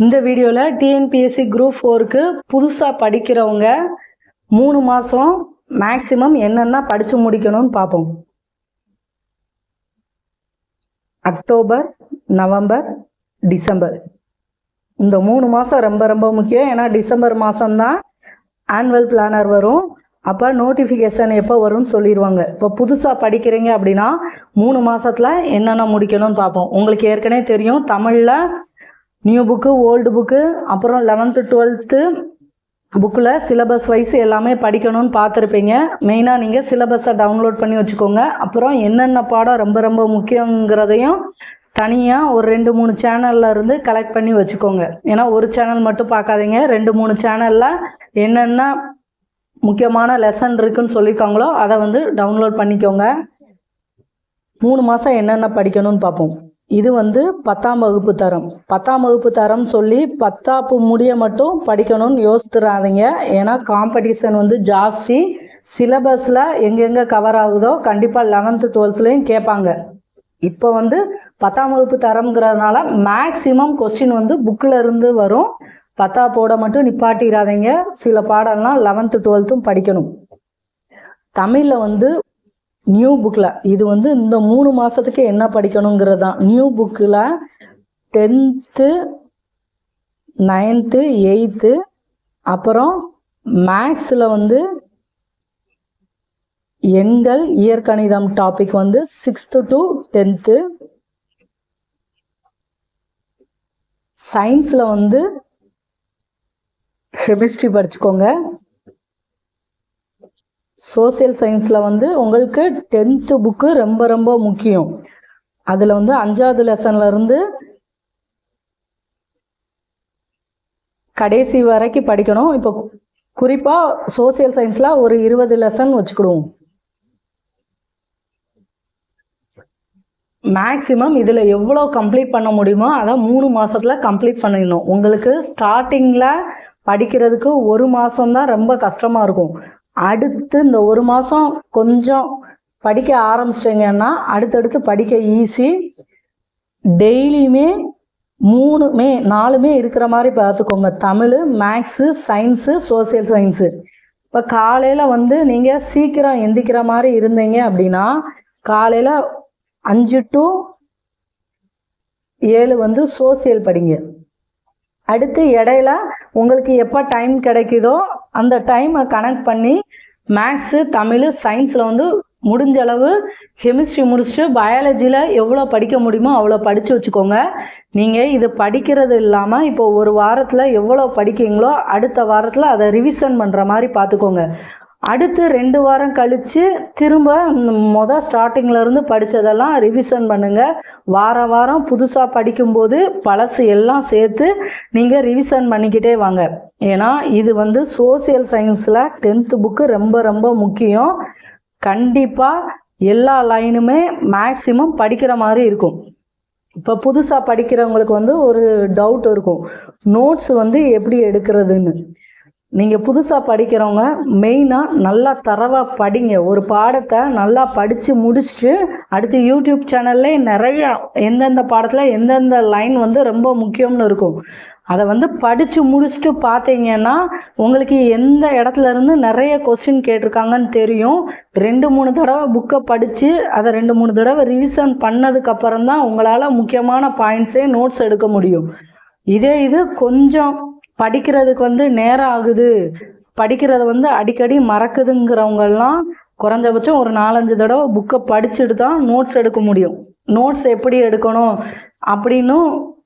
இந்த வீடியோவில் TNPSC group 4க்கு புதுசாக படிக்கிறவங்க 3 மாதம் மேக்ஸிமம் என்னென்ன படித்து முடிக்கணும்னு பார்ப்போம். அக்டோபர், நவம்பர், டிசம்பர் இந்த 3 மாதம் ரொம்ப ரொம்ப முக்கியம். ஏன்னா டிசம்பர் மாதம்தான் ஆனுவல் பிளானர் வரும். அப்போ நோட்டிஃபிகேஷன் எப்போ வரும்னு சொல்லிடுவாங்க. இப்போ புதுசாக படிக்கிறீங்க அப்படின்னா 3 மாதத்தில் என்னென்ன முடிக்கணும்னு பார்ப்போம். உங்களுக்கு ஏற்கனவே தெரியும், தமிழில் நியூ புக்கு, ஓல்டு புக்கு, அப்புறம் 11th 12th புக்கில் சிலபஸ் வைஸ் எல்லாமே படிக்கணும்னு பார்த்துருப்பீங்க. மெயினாக நீங்கள் சிலபஸை டவுன்லோட் பண்ணி வச்சுக்கோங்க. அப்புறம் என்னென்ன பாடம் ரொம்ப ரொம்ப முக்கியங்கிறதையும் தனியாக ஒரு 2-3 சேனலில் இருந்து கலெக்ட் பண்ணி வச்சுக்கோங்க. ஏன்னா ஒரு சேனல் மட்டும் பார்க்காதீங்க, 2-3 சேனலில் என்னென்ன முக்கியமான லெசன் இருக்குன்னு சொல்லியிருக்காங்களோ அதை டவுன்லோட் பண்ணிக்கோங்க. 3 மாதம் என்னென்ன படிக்கணும்னு பார்ப்போம். இது 10ஆம் வகுப்பு தரம். 10ஆம் வகுப்பு தரம் சொல்லி 10ஆப்பு முடிய மட்டும் படிக்கணும்னு யோசித்துறாதீங்க. ஏன்னா காம்படிஷன் ஜாஸ்தி. சிலபஸில் எங்கெங்கே கவர் ஆகுதோ கண்டிப்பாக 11th 12thலையும் கேட்பாங்க. இப்போ 10ஆம் வகுப்பு தரம்ங்கிறதுனால மேக்சிமம் கொஸ்டின் புக்கில் இருந்து வரும். 10ஆப்போட மட்டும் நிப்பாட்டிடாதீங்க. சில பாடம்லாம் 11th 12thம் படிக்கணும். தமிழில் நியூ புக்கில் இது இந்த 3 மாதத்துக்கு என்ன படிக்கணுங்கிறது தான். நியூ புக்கில் 10th 9th 8th, அப்புறம் மேக்ஸில் எண்கள் இயற்கணிதம் டாபிக் 6th to 10th. சயின்ஸில் கெமிஸ்ட்ரி படிச்சுக்கோங்க. சோசியல் சயின்ஸில் உங்களுக்கு 10th புக்கு ரொம்ப ரொம்ப முக்கியம். அதில் 5வது லெசன்லேருந்து கடைசி வரைக்கும் படிக்கணும். இப்போ குறிப்பாக சோசியல் சயின்ஸில் ஒரு 20 லெசன் வச்சுக்கிடுவோம். மேக்ஸிமம் இதில் எவ்வளோ கம்ப்ளீட் பண்ண முடியுமோ அதை 3 மாதத்தில் கம்ப்ளீட் பண்ணிடணும். உங்களுக்கு ஸ்டார்டிங்கில் படிக்கிறதுக்கு 1 மாதம்தான் ரொம்ப கஷ்டமாக இருக்கும். அடுத்து இந்த 1 மாதம் கொஞ்சம் படிக்க ஆரம்பிச்சிட்டிங்கன்னா அடுத்தடுத்து படிக்க ஈஸி. டெய்லியுமே 4மே இருக்கிற மாதிரி பார்த்துக்கோங்க. Tamil, maths, science, social science. இப்போ காலையில் நீங்கள் சீக்கிரம் எந்திக்கிற மாதிரி இருந்தீங்க அப்படின்னா காலையில் 5 to 7 சோசியல் படிங்க. அடுத்து இடையில உங்களுக்கு எப்போ டைம் கிடைக்குதோ அந்த டைமை கனெக்ட் பண்ணி மேக்ஸு, தமிழ், சயின்ஸில் முடிஞ்ச அளவு கெமிஸ்ட்ரி முடிச்சுட்டு பயாலஜியில் எவ்வளோ படிக்க முடியுமோ அவ்வளோ படித்து வச்சுக்கோங்க. நீங்கள் இது படிக்கிறது இல்லாமல் இப்போ ஒரு வாரத்தில் எவ்வளோ படிக்கிறீங்களோ அடுத்த வாரத்தில் அதை ரிவிஷன் பண்ணுற மாதிரி பார்த்துக்கோங்க. அடுத்து 2 வாரம் கழித்து திரும்ப ஸ்டார்டிங்கில் படித்ததெல்லாம் ரிவிஷன் பண்ணுங்கள். வாரம் புதுசாக படிக்கும்போது பழசு எல்லாம் சேர்த்து நீங்கள் ரிவிஷன் பண்ணிக்கிட்டே வாங்க. ஏன்னா இது சோசியல் சயின்ஸில் 10th புக்கு ரொம்ப ரொம்ப முக்கியம். கண்டிப்பாக எல்லா லைனுமே மேக்ஸிமம் படிக்கிற மாதிரி இருக்கும். இப்போ புதுசாக படிக்கிறவங்களுக்கு ஒரு டவுட் இருக்கும், நோட்ஸ் எப்படி எடுக்கிறதுன்னு. நீங்கள் புதுசாக படிக்கிறவங்க மெயினாக நல்லா தரவாக படிங்க. ஒரு பாடத்தை நல்லா படித்து முடிச்சுட்டு அடுத்து யூடியூப் சேனல்லே நிறையா எந்தெந்த பாடத்தில் எந்தெந்த லைன் ரொம்ப முக்கியம்னு இருக்கும். அதை படித்து முடிச்சுட்டு பார்த்தீங்கன்னா உங்களுக்கு எந்த இடத்துல இருந்து நிறைய கொஸ்டின் கேட்டிருக்காங்கன்னு தெரியும். 2-3 தடவை புக்கை படித்து அதை 2-3 தடவை ரிவிஷன் பண்ணதுக்கப்புறம் தான் உங்களால் முக்கியமான பாயிண்ட்ஸே நோட்ஸ் எடுக்க முடியும். இது கொஞ்சம் படிக்கிறதுக்கு நேரம் ஆகுது, படிக்கிறத அடிக்கடி மறக்குதுங்கிறவங்கெல்லாம் குறைஞ்சபட்சம் ஒரு 4-5 தடவை புக்கை படிச்சுட்டு தான் நோட்ஸ் எடுக்க முடியும். நோட்ஸ் எப்படி எடுக்கணும் அப்படின்னு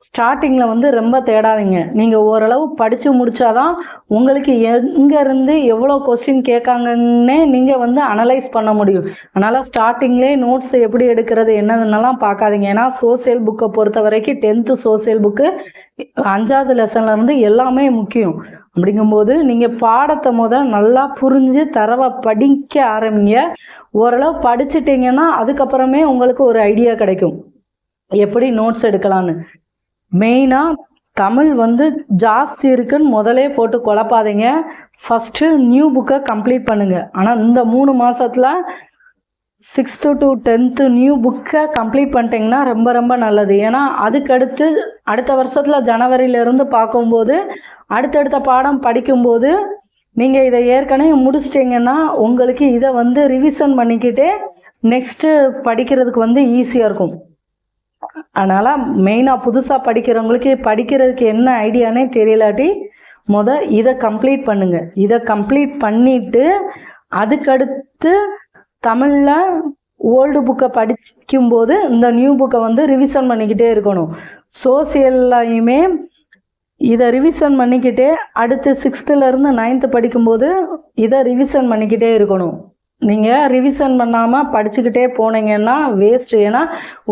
ஸ்டார்டிங்கில் ரொம்ப தேடாதீங்க. நீங்கள் ஓரளவு படித்து முடித்தாதான் உங்களுக்கு எங்கேருந்து எவ்வளோ கொஸ்டின் கேட்காங்கன்னே நீங்கள் அனலைஸ் பண்ண முடியும். அதனால் ஸ்டார்டிங்லேயே நோட்ஸ் எப்படி எடுக்கிறது என்னதுன்னெல்லாம் பார்க்காதீங்க. ஏன்னா சோசியல் புக்கை பொறுத்த வரைக்கும் 10th சோசியல் புக்கு 5வது லெசன்லேருந்து எல்லாமே முக்கியம். அப்படிங்கும்போது நீங்கள் பாடத்தை நல்லா புரிஞ்சு தரவாக படிக்க ஆரம்பிங்க. ஓரளவு படிச்சுட்டிங்கன்னா அதுக்கப்புறமே உங்களுக்கு ஒரு ஐடியா கிடைக்கும் எப்படி நோட்ஸ் எடுக்கலான்னு. மெயினாக தமிழ் ஜாஸ்தி இருக்குன்னு முதலே போட்டு குழப்பாதீங்க. ஃபஸ்ட்டு நியூ புக்கை கம்ப்ளீட் பண்ணுங்கள். ஆனால் இந்த 3 மாதத்தில் 6th to 10th நியூ புக்கை கம்ப்ளீட் பண்ணிட்டீங்கன்னா ரொம்ப ரொம்ப நல்லது. ஏன்னா அதுக்கடுத்து அடுத்த வருஷத்தில் ஜனவரியிலேருந்து பார்க்கும்போது அடுத்தடுத்த பாடம் படிக்கும்போது நீங்கள் இதை ஏற்கனவே முடிச்சிட்டிங்கன்னா உங்களுக்கு இதை வந்து ரிவிஷன் பண்ணிக்கிட்டே நெக்ஸ்ட்டு படிக்கிறதுக்கு ஈஸியாக இருக்கும். அதனால் மெயினாக புதுசாக படிக்கிறவங்களுக்கு படிக்கிறதுக்கு என்ன ஐடியானே தெரியலாட்டி இதை கம்ப்ளீட் பண்ணுங்கள். இதை கம்ப்ளீட் பண்ணிவிட்டு அதுக்கடுத்து தமிழில் ஓல்டு புக்கை படிக்கும்போது இந்த நியூ புக்கை ரிவிஷன் பண்ணிக்கிட்டே இருக்கணும். சோசியல்லையுமே இதை ரிவிஷன் பண்ணிக்கிட்டே அடுத்து 6th-லேருந்து 9th படிக்கும்போது இதை ரிவிஷன் பண்ணிக்கிட்டே இருக்கணும். நீங்கள் ரிவிஷன் பண்ணாமல் படிச்சுக்கிட்டே போனீங்கன்னா வேஸ்ட்டு. ஏன்னா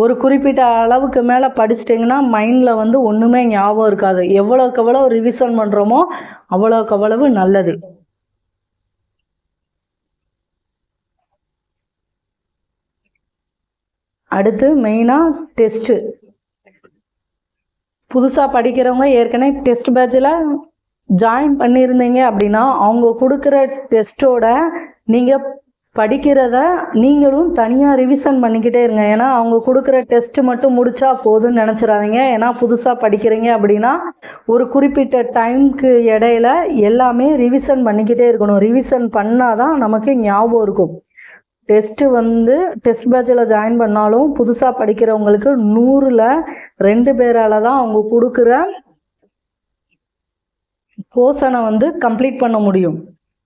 ஒரு குறிப்பிட்ட அளவுக்கு மேலே படிச்சிட்டிங்கன்னா மைண்டில் ஒன்றுமே ஞாபகம் இருக்காது. எவ்வளோக்கு எவ்வளோ ரிவிஷன் பண்ணுறோமோ அவ்வளோக்கு அவ்வளவு நல்லது. அடுத்து மெயினாக டெஸ்ட்டு. புதுசாக படிக்கிறவங்க ஏற்கனவே டெஸ்ட் பேட்சில் ஜாயின் பண்ணியிருந்தீங்க அப்படின்னா அவங்க கொடுக்குற டெஸ்ட்டோட நீங்கள் படிக்கிறத நீங்களும் தனியாக ரிவிஷன் பண்ணிக்கிட்டே இருங்க. ஏன்னா அவங்க கொடுக்குற டெஸ்ட்டு மட்டும் முடித்தா போதும்னு நினச்சிடாதீங்க. ஏன்னா புதுசாக படிக்கிறீங்க அப்படின்னா ஒரு குறிப்பிட்ட டைமுக்கு இடையில எல்லாமே ரிவிஷன் பண்ணிக்கிட்டே இருக்கணும். ரிவிஷன் பண்ணால் தான் நமக்கு ஞாபகம் இருக்கும். டெஸ்ட் பேட்சில் ஜாயின் பண்ணாலும் புதுசாக படிக்கிறவங்களுக்கு 100ல் 2 பேரால் தான் அவங்க கொடுக்குற போர்ஷனை கம்ப்ளீட் பண்ண முடியும்.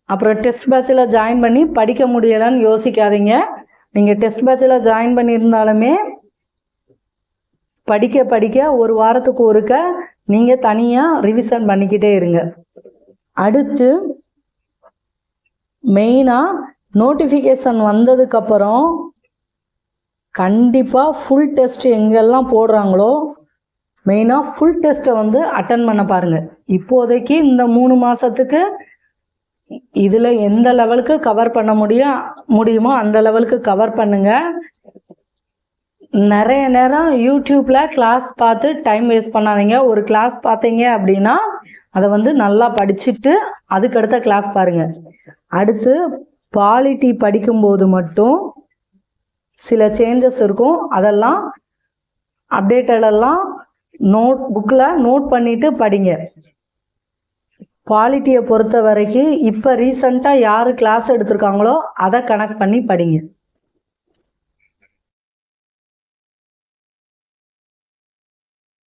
அப்புறம் டெஸ்ட் பேட்சில் ஜாயின் பண்ணி படிக்க முடியலைன்னு யோசிக்காதீங்க. நீங்கள் டெஸ்ட் பேட்சில் ஜாயின் பண்ணியிருந்தாலுமே படிக்க படிக்க ஒரு வாரத்துக்கு ஒருக்க நீங்கள் தனியாக ரிவிஷன் பண்ணிக்கிட்டே இருங்க. அடுத்து மெயினாக நோட்டிஃபிகேஷன் வந்ததுக்கப்புறம் கண்டிப்பாக ஃபுல் டெஸ்ட் எங்கெல்லாம் போடுறாங்களோ மெயினாக ஃபுல் டெஸ்ட்டை அட்டன் பண்ண பாருங்கள். இப்போதைக்கு இந்த 3 மாதத்துக்கு இதில் எந்த லெவலுக்கு கவர் பண்ண முடியுமோ அந்த லெவலுக்கு கவர் பண்ணுங்க. நிறைய நேரம் யூடியூப்ல கிளாஸ் பார்த்து டைம் வேஸ்ட் பண்ணாதீங்க. ஒரு கிளாஸ் பார்த்தீங்க அப்படின்னா அதை நல்லா படிச்சுட்டு அதுக்கடுத்த கிளாஸ் பாருங்க. அடுத்து பாலிட்டி படிக்கும்போது மட்டும் சில சேஞ்சஸ் இருக்கும். அதெல்லாம் அப்டேட்டடெல்லாம் புக்கில் நோட் பண்ணிட்டு படிங்க. பாலிட்டியை பொறுத்த வரைக்கும் இப்போ ரீசண்டாக யார் கிளாஸ் எடுத்திருக்காங்களோ அதை கனெக்ட் பண்ணி படிங்க.